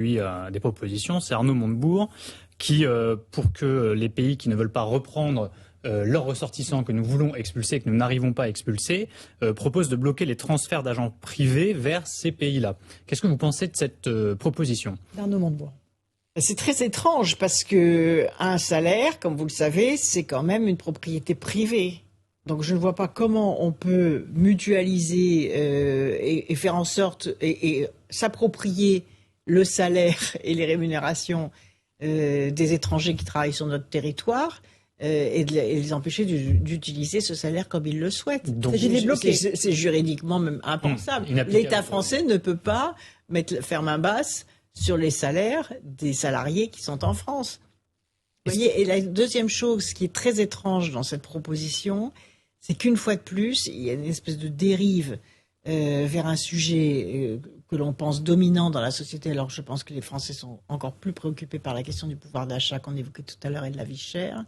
Lui a des propositions, c'est Arnaud Montebourg, qui, pour que les pays qui ne veulent pas reprendre leurs ressortissants que nous voulons expulser, que nous n'arrivons pas à expulser, propose de bloquer les transferts d'agents privés vers ces pays-là. Qu'est-ce que vous pensez de cette proposition ? Arnaud Montebourg. C'est très étrange parce que un salaire, comme vous le savez, c'est quand même une propriété privée. Donc je ne vois pas comment on peut mutualiser et faire en sorte et s'approprier le salaire et les rémunérations des étrangers qui travaillent sur notre territoire et les empêcher d'utiliser ce salaire comme ils le souhaitent. Donc, c'est juridiquement même impensable. L'État français ne peut pas faire main basse sur les salaires des salariés qui sont en France. Vous voyez, et la deuxième chose qui est très étrange dans cette proposition, c'est qu'une fois de plus, il y a une espèce de dérive vers un sujet que l'on pense dominant dans la société. Alors je pense que les Français sont encore plus préoccupés par la question du pouvoir d'achat qu'on évoquait tout à l'heure et de la vie chère.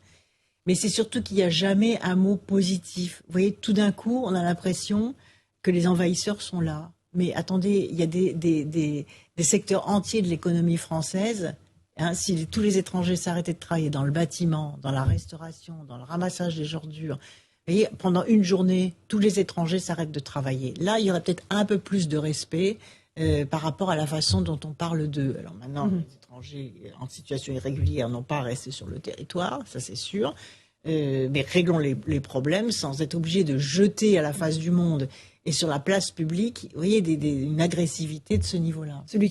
Mais c'est surtout qu'il n'y a jamais un mot positif. Vous voyez, tout d'un coup, on a l'impression que les envahisseurs sont là. Mais attendez, il y a des secteurs entiers de l'économie française. Si tous les étrangers s'arrêtaient de travailler dans le bâtiment, dans la restauration, dans le ramassage des ordures, vous voyez, pendant une journée, tous les étrangers s'arrêtent de travailler. Là, il y aurait peut-être un peu plus de respect par rapport à la façon dont on parle d'eux. Alors maintenant, les étrangers en situation irrégulière n'ont pas à rester sur le territoire, ça c'est sûr. Mais réglons les problèmes sans être obligés de jeter à la face du monde et sur la place publique, vous voyez, une agressivité de ce niveau-là.